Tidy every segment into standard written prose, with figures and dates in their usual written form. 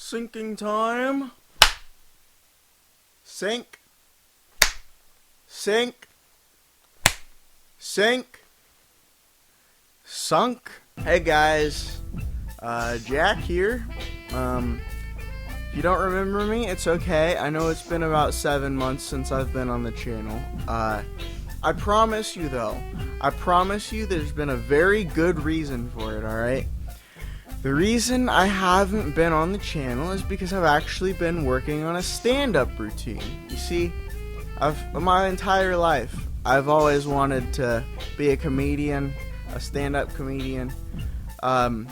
Sinking time. Sink. Sink. Sink. Sunk. Hey guys, Jack here. If you don't remember me, it's okay. I know it's been about 7 months since I've been on the channel. I promise you though, there's been a very good reason for it, alright? The reason I haven't been on the channel is because I've actually been working on a stand-up routine. You see, my entire life, I've always wanted to be a comedian, a stand-up comedian. The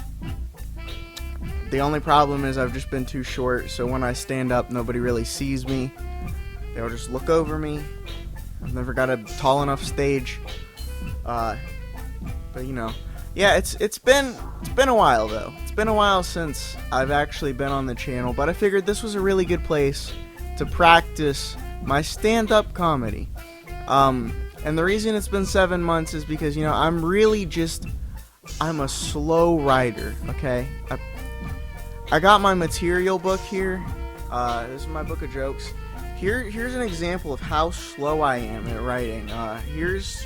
only problem is I've just been too short, so when I stand up, nobody really sees me. They'll just look over me. I've never got a tall enough stage. But you know, yeah, it's been a while though. It's been a while since I've actually been on the channel, but I figured this was a really good place to practice my stand-up comedy. And the reason it's been 7 months is because, you know, I'm a slow writer, okay? I got my material book here. This is my book of jokes. Here's an example of how slow I am at writing. Here's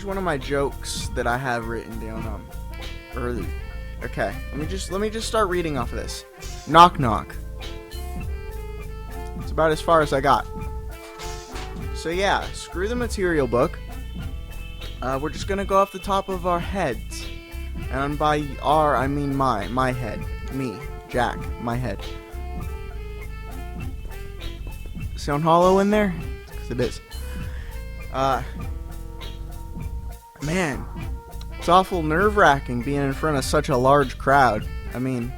one of my jokes that I have written down early. Okay, let me just start reading off of this. Knock knock. It's about as far as I got. So yeah, screw the material book. We're just gonna go off the top of our heads. And by our, I mean my head. Me, Jack, my head. Sound hollow in there? 'Cause it is. Man, it's awful nerve-wracking being in front of such a large crowd. I mean,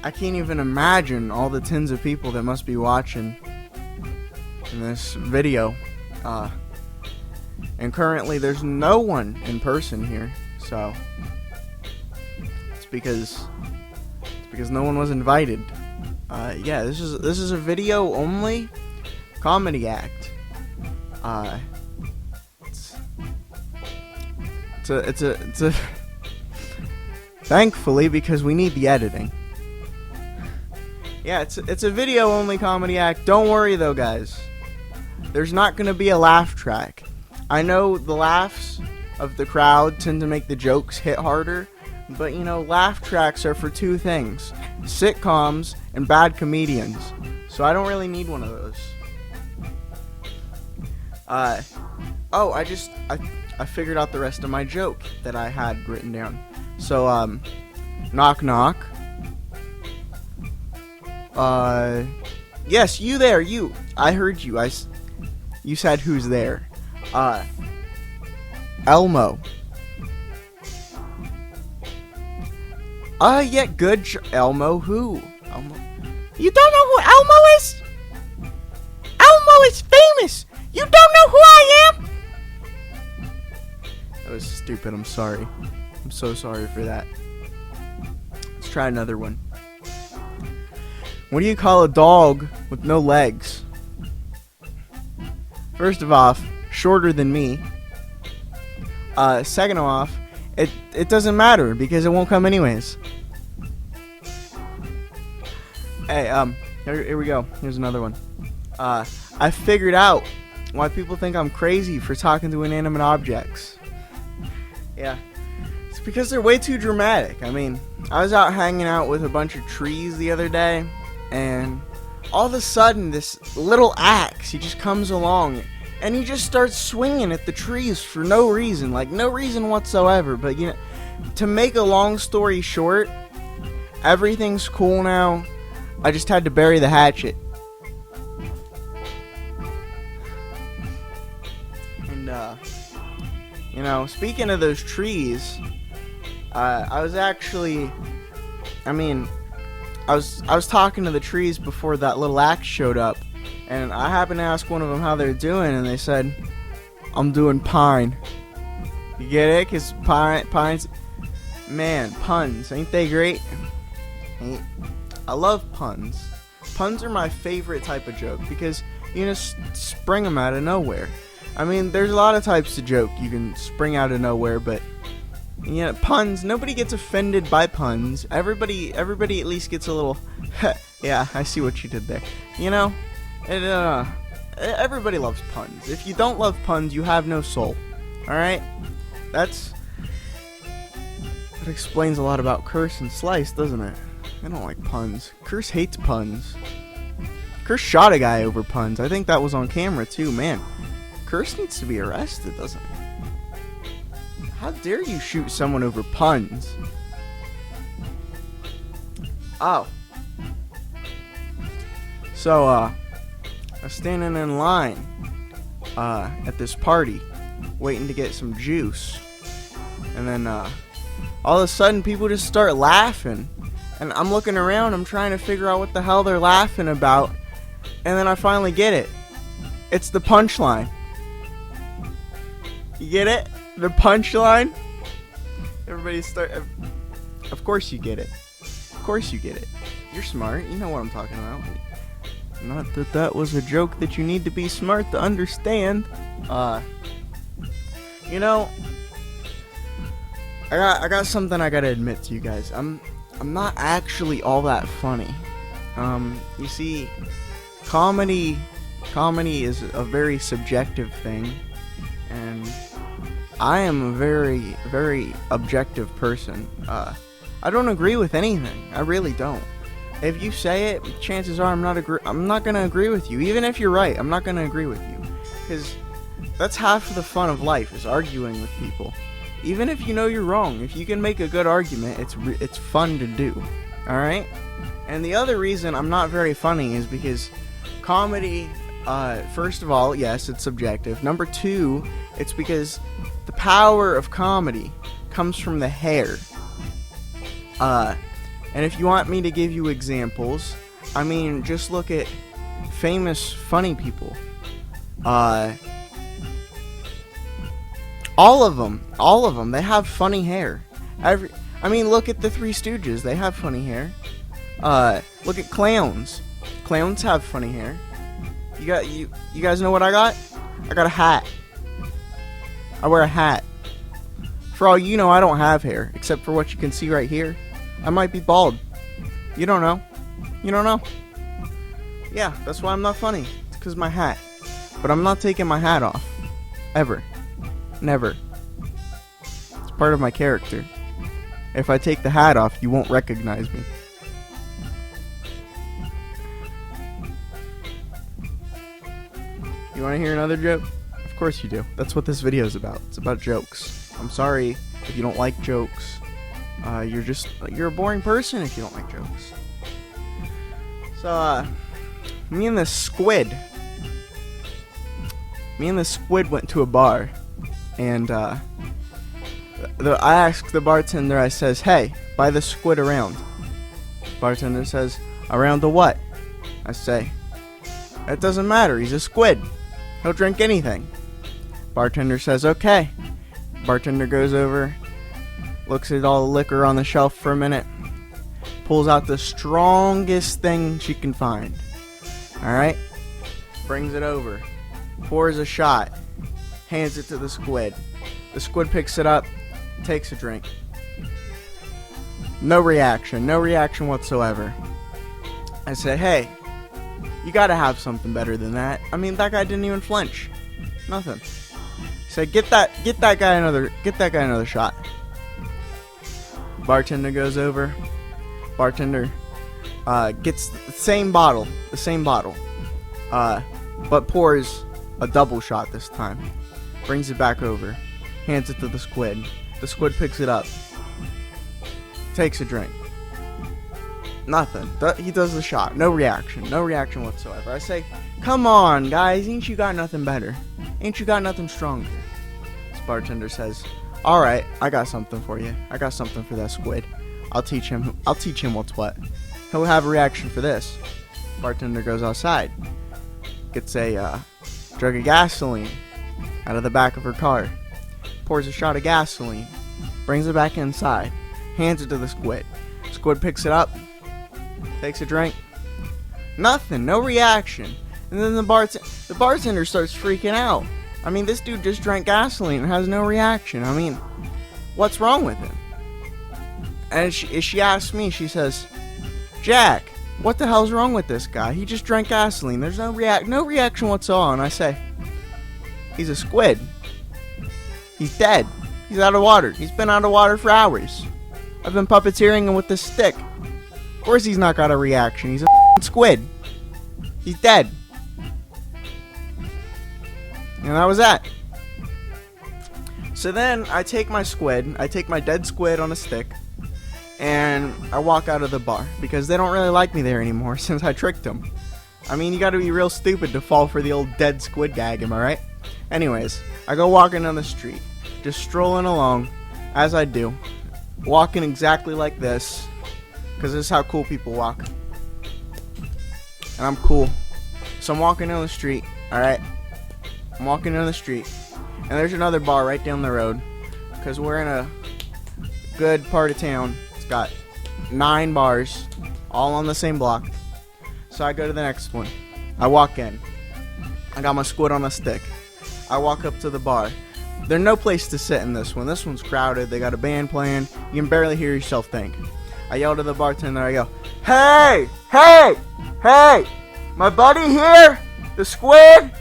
I can't even imagine all the tens of people that must be watching in this video. And currently there's no one in person here, so it's because no one was invited. Yeah, this is a video only comedy act. It's a thankfully, because we need the editing. Yeah, it's a video only comedy act. Don't worry though, guys. There's not gonna be a laugh track. I know the laughs of the crowd tend to make the jokes hit harder, but you know, laugh tracks are for two things: sitcoms and bad comedians. So I don't really need one of those. Oh, I figured out the rest of my joke that I had written down. So, knock knock. Yes, you there, you. I heard you. You said who's there. Elmo. Yeah, good. Elmo, who? Elmo. You don't know who Elmo is? Elmo is famous. You don't know who I am? That was stupid. I'm sorry. I'm so sorry for that. Let's try another one. What do you call a dog with no legs? First of all, shorter than me. Second of all, it doesn't matter because it won't come anyways. Hey, here we go. Here's another one. I figured out why people think I'm crazy for talking to inanimate objects. Yeah, it's because they're way too dramatic. I mean, I was out hanging out with a bunch of trees the other day, and all of a sudden this little axe, he just comes along and he just starts swinging at the trees for no reason, like no reason whatsoever. But you know, to make a long story short, everything's cool now. I just had to bury the hatchet. And you know, speaking of those trees, I was talking to the trees before that little axe showed up, and I happened to ask one of them how they're doing, and they said, "I'm doing pine." You get it? 'Cause pines, man, puns, ain't they great? I love puns. Puns are my favorite type of joke because you just spring them out of nowhere. I mean, there's a lot of types of joke you can spring out of nowhere, but Yeah, puns. Nobody gets offended by puns. Everybody at least gets a little. Yeah, I see what you did there. You know, everybody loves puns. If you don't love puns, you have no soul. All right, that explains a lot about Curse and Slice, doesn't it? I don't like puns. Curse hates puns. Curse shot a guy over puns. I think that was on camera too. Man, Curse needs to be arrested, doesn't he? How dare you shoot someone over puns? Oh. So, I was standing in line, at this party, waiting to get some juice. And then, all of a sudden, people just start laughing. And I'm looking around, I'm trying to figure out what the hell they're laughing about. And then I finally get it. It's the punchline. You get it? The punchline? Everybody start. Of course you get it. Of course you get it. You're smart. You know what I'm talking about. Not that that was a joke that you need to be smart to understand. You know, I got something I gotta admit to you guys. I'm not actually all that funny. You see, comedy is a very subjective thing, and I am a very, very objective person. I don't agree with anything. I really don't. If you say it, chances are I'm not gonna agree with you. Even if you're right, I'm not gonna agree with you, because that's half of the fun of life, is arguing with people. Even if you know you're wrong, if you can make a good argument, it's fun to do. All right. And the other reason I'm not very funny is because comedy. First of all, yes, it's subjective. Number two, it's because the power of comedy comes from the hair. And if you want me to give you examples, I mean, just look at famous funny people. All of them, they have funny hair. I mean, look at the Three Stooges, they have funny hair. Look at clowns. Clowns have funny hair. You guys know what I got? I got a hat. I wear a hat. For all you know, I don't have hair, except for what you can see right here. I might be bald. You don't know. You don't know. Yeah, that's why I'm not funny. It's because of my hat. But I'm not taking my hat off. Ever. Never. It's part of my character. If I take the hat off, you won't recognize me. You want to hear another joke? Of course you do. That's what this video is about. It's about jokes. I'm sorry if you don't like jokes. You're a boring person if you don't like jokes. So, me and the Squid went to a bar, and I asked the bartender, I says, "Hey, buy the Squid around." Bartender says, "Around the what?" I say, "It doesn't matter, he's a squid. He'll drink anything." Bartender says, "Okay." Bartender goes over, looks at all the liquor on the shelf for a minute, pulls out the strongest thing she can find. Alright? Brings it over, pours a shot, hands it to the Squid. The Squid picks it up, takes a drink. No reaction whatsoever. I say, "Hey, you gotta have something better than that." I mean, that guy didn't even flinch. Nothing. I said, get that guy another shot." Bartender goes over. Bartender gets the same bottle, but pours a double shot this time. Brings it back over, hands it to the Squid. The Squid picks it up, takes a drink. Nothing. He does the shot. No reaction whatsoever. I say, "Come on, guys, ain't you got nothing better? Ain't you got nothing stronger?" This bartender says, "Alright, I got something for you. I got something for that Squid. I'll teach him what's what. He'll have a reaction for this." Bartender goes outside, gets a jug of gasoline out of the back of her car, pours a shot of gasoline, brings it back inside, hands it to the Squid. Squid picks it up, takes a drink. Nothing, no reaction. And then the bartender starts freaking out. I mean, this dude just drank gasoline and has no reaction. I mean, what's wrong with him? And she asked me, she says, Jack, what the hell's wrong with this guy? He just drank gasoline. There's no reaction whatsoever. And I say, he's a squid. He's dead. He's out of water. He's been out of water for hours. I've been puppeteering him with this stick. Of course he's not got a reaction. He's a squid. He's dead. And that was that. So then I take my dead squid on a stick, and I walk out of the bar because they don't really like me there anymore since I tricked them. I mean, you gotta be real stupid to fall for the old dead squid gag, am I right? Anyways, I go walking down the street, just strolling along, as I do, walking exactly like this, because this is how cool people walk. And I'm cool. So I'm walking down the street, alright? I'm walking down the street, and there's another bar right down the road, because we're in a good part of town. It's got 9 bars, all on the same block. So I go to the next one. I walk in. I got my squid on a stick. I walk up to the bar. There's no place to sit in this one. This one's crowded. They got a band playing. You can barely hear yourself think. I yell to the bartender. I go, hey, hey, hey, my buddy here, the squid,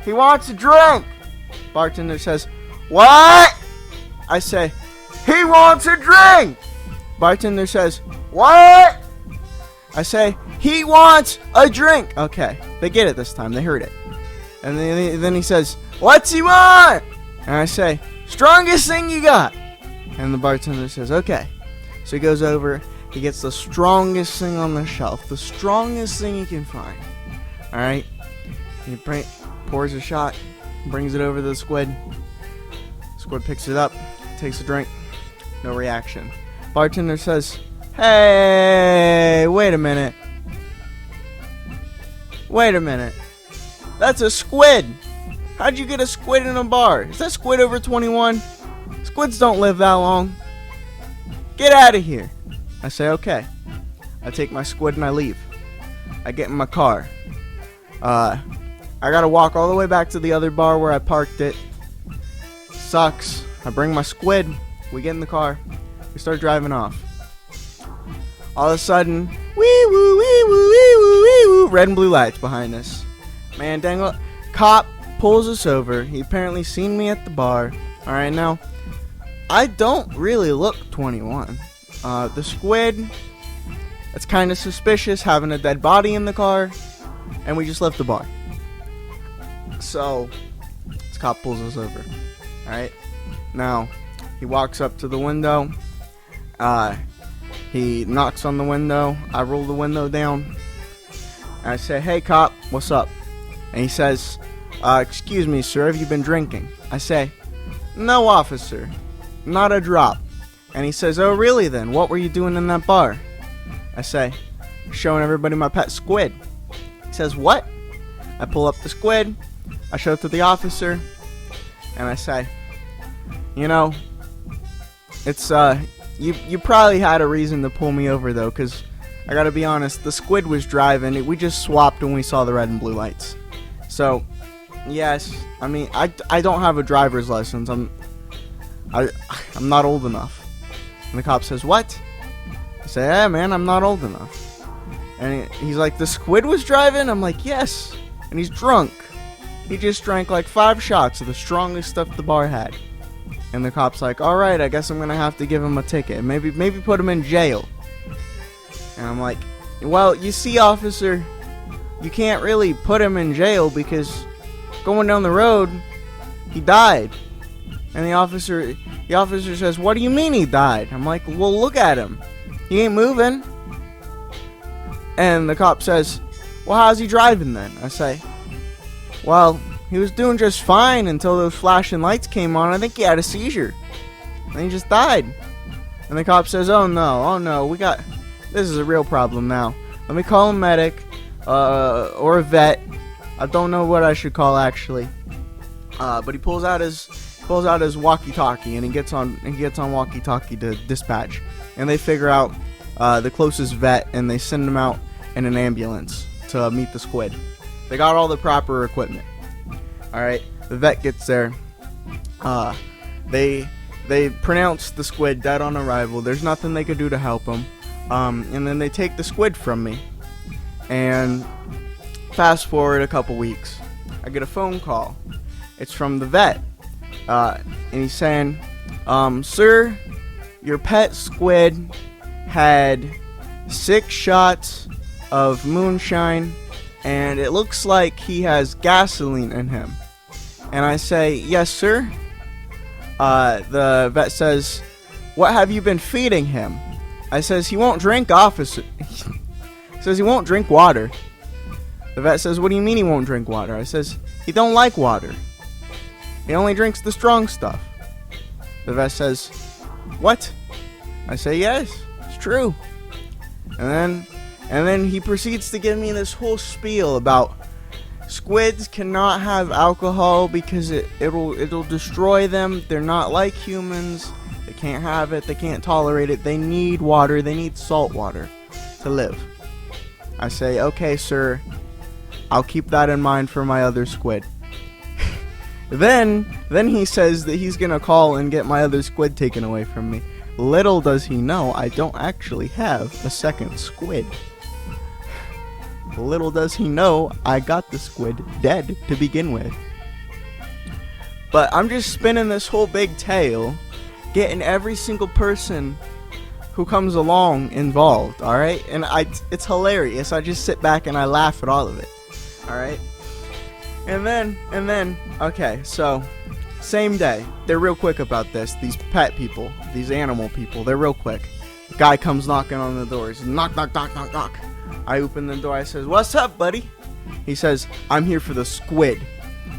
he wants a drink. Bartender says, what? I say, he wants a drink. Bartender says, what? I say, he wants a drink. Okay, they get it this time. They heard it. And then he says, what's he want? And I say, strongest thing you got. And the bartender says, okay. So he goes over, he gets the strongest thing on the shelf, the strongest thing he can find. Alright? He pours a shot, brings it over to the squid. Squid picks it up, takes a drink. No reaction. Bartender says, hey, wait a minute. Wait a minute. That's a squid. How'd you get a squid in a bar? Is that squid over 21? Squids don't live that long. Get out of here. I say, okay. I take my squid and I leave. I get in my car. I gotta walk all the way back to the other bar where I parked it. Sucks. I bring my squid. We get in the car. We start driving off. All of a sudden, wee woo, wee woo, wee woo, wee woo, red and blue lights behind us. Man, dang it. Cop pulls us over. He apparently seen me at the bar. Alright, now, I don't really look 21. The squid, it's kind of suspicious having a dead body in the car, and we just left the bar. So, this cop pulls us over. Alright, now, he walks up to the window. He knocks on the window. I roll the window down. I say, hey cop, what's up? And he says, excuse me, sir, have you been drinking? I say, no, officer, not a drop. And he says, oh, really then? What were you doing in that bar? I say, showing everybody my pet squid. He says, what? I pull up the squid. I show it to the officer. And I say, you know, it's, you probably had a reason to pull me over, though, because I gotta be honest, the squid was driving. We just swapped when we saw the red and blue lights. So, yes, I mean, I don't have a driver's license. I'm not old enough. And the cop says, what? I say, yeah, man, I'm not old enough. And he's like, the squid was driving? I'm like, yes. And he's drunk. He just drank like 5 shots of the strongest stuff the bar had. And the cop's like, alright, I guess I'm gonna have to give him a ticket. Maybe put him in jail. And I'm like, well, you see, officer, you can't really put him in jail because going down the road, he died. And the officer says, what do you mean he died? I'm like, well, look at him. He ain't moving. And the cop says, well, how's he driving then? I say, well, he was doing just fine until those flashing lights came on. I think he had a seizure. And he just died. And the cop says, oh no, this is a real problem now. Let me call a medic, or a vet. I don't know what I should call actually. But he pulls out his walkie-talkie and he gets on walkie-talkie to dispatch. And they figure out the closest vet and they send him out in an ambulance to meet the squid. They got all the proper equipment. Alright, the vet gets there. They They pronounced the squid dead on arrival. There's nothing they could do to help him. And then they take the squid from me. And fast forward a couple weeks, I get a phone call. It's from the vet. And he's saying, sir, your pet squid had 6 shots of moonshine, and it looks like he has gasoline in him. And I say, yes, sir. The vet says, what have you been feeding him? I says, he won't drink, officer. He says he won't drink water. The vet says, what do you mean he won't drink water? I says, he don't like water. He only drinks the strong stuff. The vet says, what? I say, yes, it's true. And then he proceeds to give me this whole spiel about squids cannot have alcohol because it'll destroy them. They're not like humans. They can't have it. They can't tolerate it. They need water. They need salt water to live. I say, okay, sir. I'll keep that in mind for my other squid. Then he says that he's gonna call and get my other squid taken away from me. Little does he know, I don't actually have a second squid. Little does he know, I got the squid dead to begin with. But I'm just spinning this whole big tale, getting every single person who comes along involved, alright? And it's hilarious. I just sit back and I laugh at all of it, alright? And then, okay, so, same day. They're real quick about this. These pet people, these animal people, they're real quick. The guy comes knocking on the door. He's knock, knock, knock, knock, knock. I open the door. I says, what's up, buddy? He says, I'm here for the squid.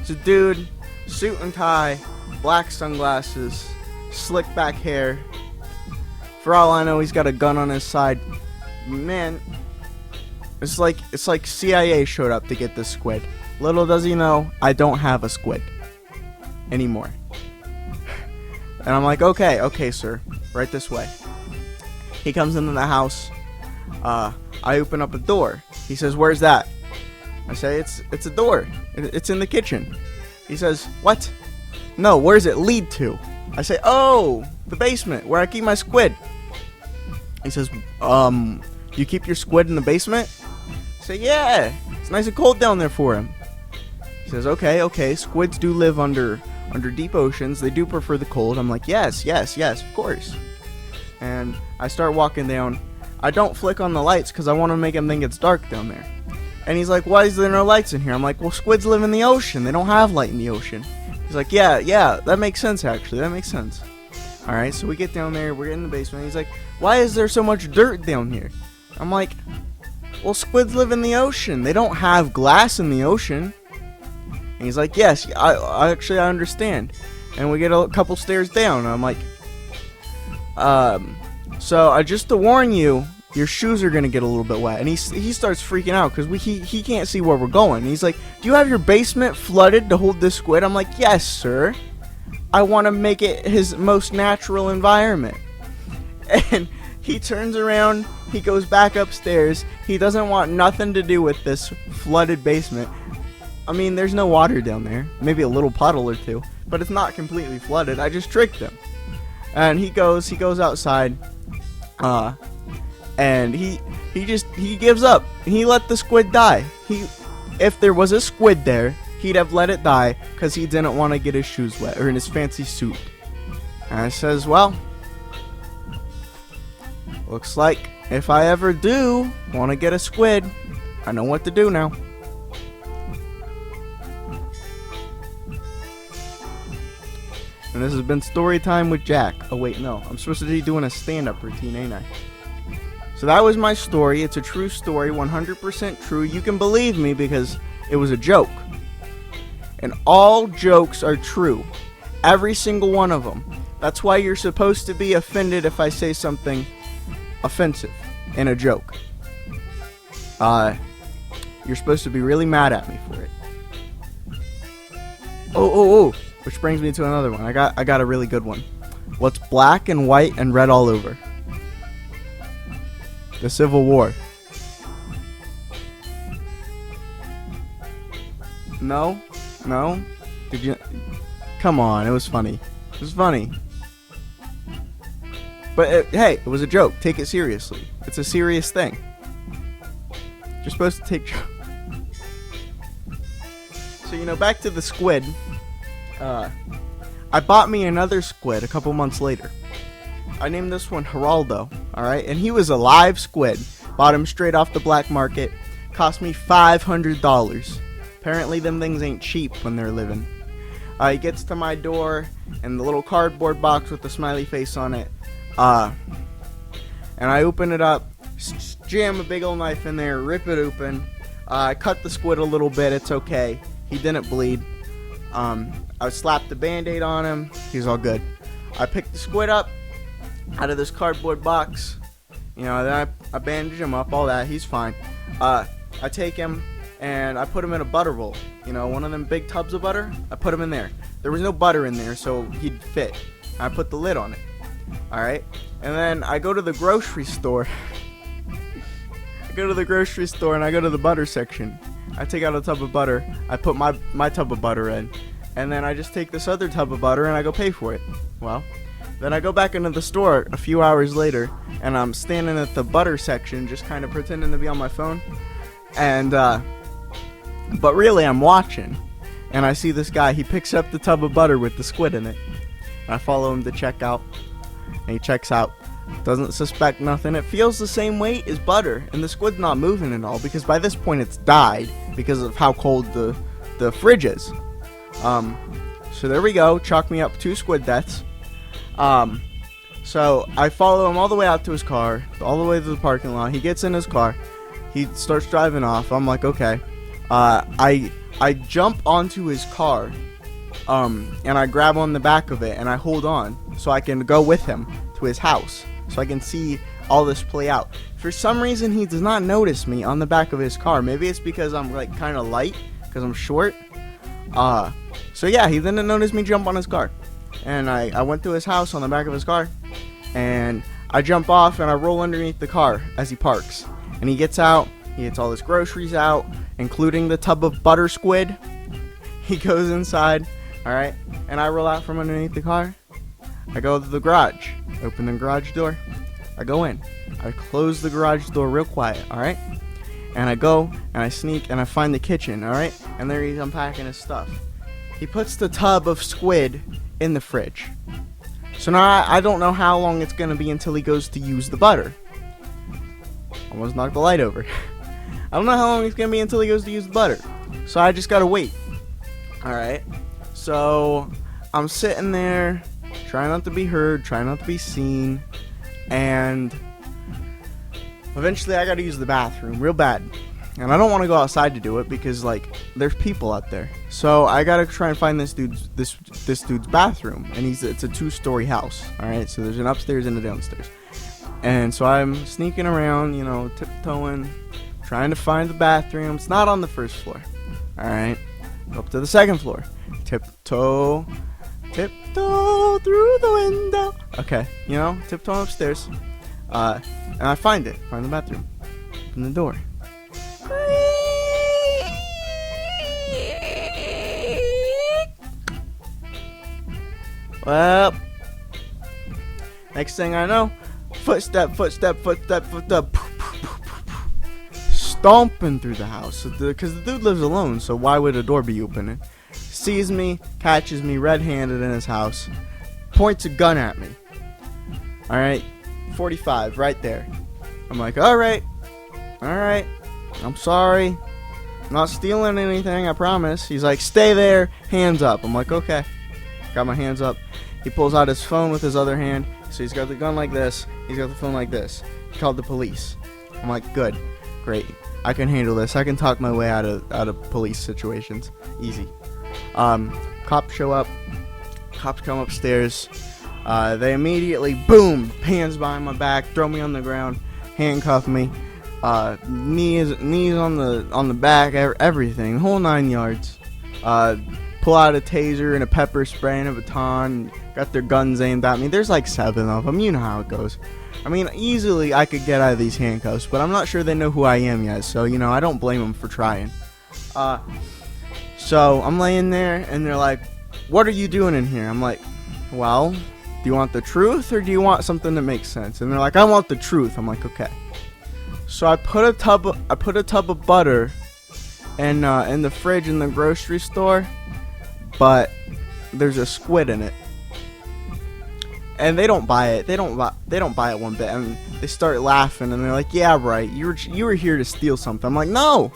It's a dude, suit and tie, black sunglasses, slick back hair. For all I know, he's got a gun on his side. Man, it's like CIA showed up to get this squid. Little does he know, I don't have a squid anymore. And I'm like, okay, sir, right this way. He comes into the house. I open up a door. He says, where's that? I say, it's a door. It's in the kitchen. He says, what? No, where's it lead to? I say, oh, the basement where I keep my squid. He says, you keep your squid in the basement? I say, yeah, it's nice and cold down there for him. He says, okay, squids do live under deep oceans. They do prefer the cold. I'm like, yes, of course. And I start walking down. I don't flick on the lights because I want to make him think it's dark down there. And he's like, why is there no lights in here? I'm like, well, squids live in the ocean. They don't have light in the ocean. He's like, yeah, that makes sense, actually. That makes sense. Alright, so we get down there. We're in the basement. He's like, why is there so much dirt down here? I'm like, well, squids live in the ocean. They don't have glass in the ocean. And he's like, yes, I understand. And we get a couple stairs down. And I'm like, so just to warn you, your shoes are gonna get a little bit wet. And he starts freaking out because he can't see where we're going. And he's like, do you have your basement flooded to hold this squid? I'm like, yes, sir. I want to make it his most natural environment. And he turns around. He goes back upstairs. He doesn't want nothing to do with this flooded basement. I mean, there's no water down there. Maybe a little puddle or two. But it's not completely flooded. I just tricked him. And he goes outside. And he gives up. He let the squid die. If there was a squid there, he'd have let it die because he didn't want to get his shoes wet or in his fancy suit. And I says, well, looks like if I ever do want to get a squid, I know what to do now. And this has been Story Time with Jack. Oh wait, no, I'm supposed to be doing a stand-up routine, ain't I? So that was my story. It's a true story, 100% true. You can believe me because it was a joke. And all jokes are true. Every single one of them. That's why you're supposed to be offended if I say something offensive in a joke. You're supposed to be really mad at me for it. Oh. Which brings me to another one. I got a really good one. What's black and white and red all over? The Civil War. No? Did you? Come on, it was funny. It was funny. But hey, it was a joke. Take it seriously. It's a serious thing. You're supposed to take jokes. So, back to the squid. I bought me another squid a couple months later. I named this one Geraldo, alright? And he was a live squid. Bought him straight off the black market. Cost me $500. Apparently them things ain't cheap when they're living. He gets to my door, and the little cardboard box with the smiley face on it. And I open it up, jam a big old knife in there, rip it open. I cut the squid a little bit, it's okay. He didn't bleed. I slapped the band-aid on him. He's all good. I picked the squid up out of this cardboard box. Then I bandage him up, all that. He's fine. I take him and I put him in a butter bowl. One of them big tubs of butter. I put him in there. There was no butter in there, so he'd fit. I put the lid on it. Alright? And then I go to the grocery store. I go to the grocery store and I go to the butter section. I take out a tub of butter. I put my tub of butter in. And then I just take this other tub of butter and I go pay for it. Well, then I go back into the store a few hours later, and I'm standing at the butter section just kind of pretending to be on my phone. And, but really I'm watching. And I see this guy, he picks up the tub of butter with the squid in it. And I follow him to check out. And he checks out. Doesn't suspect nothing. It feels the same weight as butter. And the squid's not moving at all, because by this point it's died because of how cold the fridge is. So there we go. Chalk me up 2 squid deaths. So I follow him all the way out to his car, all the way to the parking lot. He gets in his car. He starts driving off. I'm like, okay. I jump onto his car, and I grab on the back of it, and I hold on so I can go with him to his house, so I can see all this play out. For some reason, he does not notice me on the back of his car. Maybe it's because I'm like kind of light, because I'm short. So yeah, he didn't notice me jump on his car. And I went to his house on the back of his car, and I jump off and I roll underneath the car as he parks. And he gets out, he gets all his groceries out, including the tub of butter squid. He goes inside, alright, and I roll out from underneath the car. I go to the garage, open the garage door, I go in. I close the garage door real quiet, alright? And I go, and I sneak, and I find the kitchen, alright? And there he's unpacking his stuff. He puts the tub of squid in the fridge. So now I don't know how long it's going to be until he goes to use the butter. Almost knocked the light over. I don't know how long it's going to be until he goes to use the butter. So I just got to wait. Alright? So I'm sitting there, trying not to be heard, trying not to be seen. And eventually I got to use the bathroom real bad. And I don't want to go outside to do it because, like, there's people out there. So I gotta try and find this dude's bathroom, and it's a 2-story house. All right, so there's an upstairs and a downstairs. And so I'm sneaking around, tiptoeing, trying to find the bathroom. It's not on the first floor. All right, go up to the second floor. Tiptoe through the window. Okay, tiptoeing upstairs. And I find the bathroom. Open the door. Well, next thing I know, footstep, stomping through the house. Because the dude lives alone, so why would a door be opening? Sees me, catches me red-handed in his house, points a gun at me. Alright, 45, right there. I'm like, alright, I'm sorry. I'm not stealing anything, I promise. He's like, stay there, hands up. I'm like, okay. Got my hands up. He pulls out his phone with his other hand. So he's got the gun like this. He's got the phone like this. He called the police. I'm like, good. Great. I can handle this. I can talk my way out of police situations. Easy. Cops show up. Cops come upstairs. They immediately, boom, hands behind my back, throw me on the ground, handcuff me. Knees on the back, everything, the whole 9 yards. Pull out a taser and a pepper spray and a baton. Got their guns aimed at me. There's like 7 of them. You know how it goes. I mean, easily I could get out of these handcuffs, but I'm not sure they know who I am yet. So I don't blame them for trying. So I'm laying there, and they're like, "What are you doing in here?" I'm like, "Well, Do you want the truth or do you want something that makes sense? And they're like, I want the truth. I'm like, okay. So I put a tub of butter in the fridge in the grocery store, but there's a squid in it. And they don't buy it. They don't buy it one bit. And they start laughing and they're like, "Yeah, right. You were here to steal something." I'm like, "No.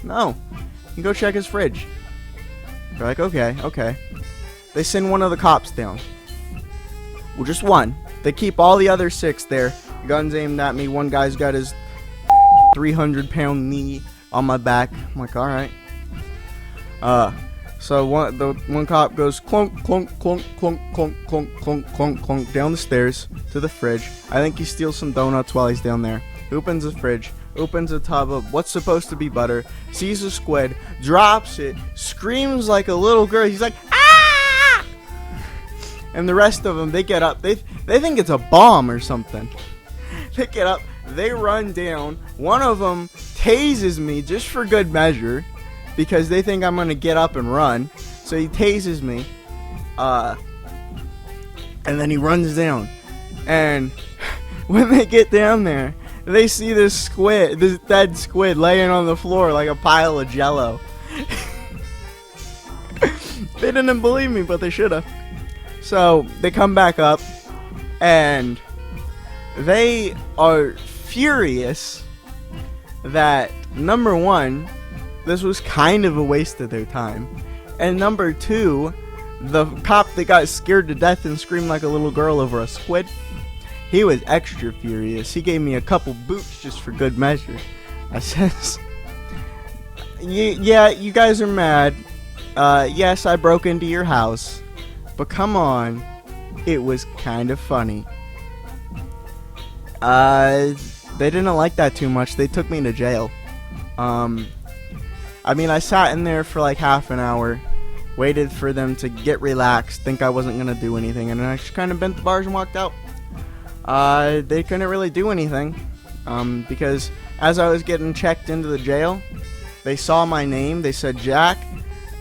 You go check his fridge." They're like, "Okay." They send one of the cops down. Well, just one. They keep all the other 6 there. Guns aimed at me. One guy's got his 300-pound knee on my back. I'm like, all right. So one cop goes clunk, clunk, clunk, clunk, clunk, clunk, clunk, clunk, clunk down the stairs to the fridge. I think he steals some donuts while he's down there. Opens the fridge, opens a tub of what's supposed to be butter, sees a squid, drops it, screams like a little girl. He's like, ah! And the rest of them, they get up. They think it's a bomb or something. They get up. They run down. One of them tases me just for good measure because they think I'm going to get up and run. So he tases me. And then he runs down. And when they get down there, they see this dead squid laying on the floor like a pile of jello. They didn't believe me, but they should have. So they come back up, and they are furious that, number one, this was kind of a waste of their time, and number two, the cop that got scared to death and screamed like a little girl over a squid, he was extra furious. He gave me a couple boots just for good measure. I says, yeah, you guys are mad. Yes, I broke into your house. But come on, it was kind of funny. They didn't like that too much. They took me to jail. I sat in there for like half an hour, waited for them to get relaxed, think I wasn't going to do anything, and then I just kind of bent the bars and walked out. They couldn't really do anything, because as I was getting checked into the jail, they saw my name, they said Jack,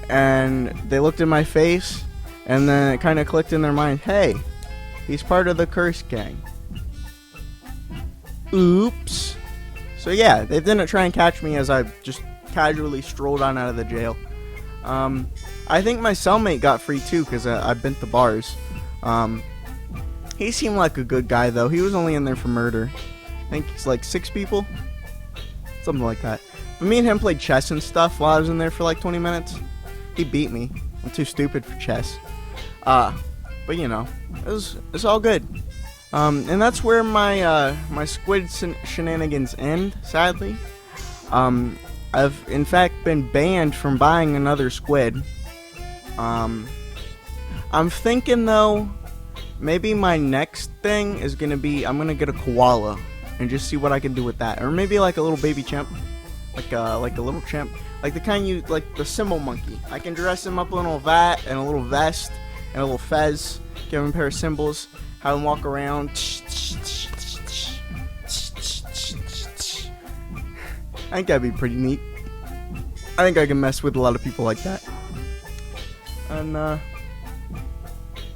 and they looked at my face, and then it kind of clicked in their mind, hey, he's part of the curse gang. Oops. So yeah, they didn't try and catch me as I just casually strolled on out of the jail. I think my cellmate got free too because I bent the bars. He seemed like a good guy though. He was only in there for murder. I think he's like 6 people. Something like that. But me and him played chess and stuff while I was in there for like 20 minutes. He beat me. I'm too stupid for chess. But you know, it's all good. And that's where my my squid shenanigans end, sadly. I've in fact been banned from buying another squid. I'm thinking though, maybe my next thing is gonna be I'm gonna get a koala and just see what I can do with that, or maybe like a little baby chimp, like a little chimp, like the kind you like the cymbal monkey. I can dress him up in a little vat and a little vest and a little fez, give him a pair of cymbals, have him walk around. I think that'd be pretty neat. I think I can mess with a lot of people like that. And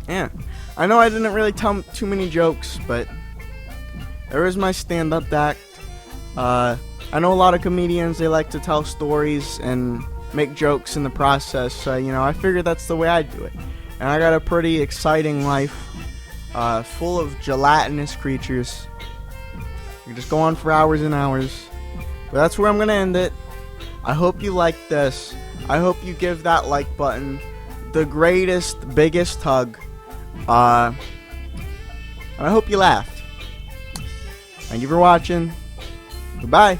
yeah, I know I didn't really tell too many jokes, but there is my stand-up act. I know a lot of comedians, they like to tell stories and make jokes in the process, so you know, I figured that's the way I do it. And I got a pretty exciting life, full of gelatinous creatures. You just go on for hours and hours. But that's where I'm gonna end it. I hope you liked this. I hope you give that like button the greatest, biggest hug. And I hope you laughed. Thank you for watching. Goodbye.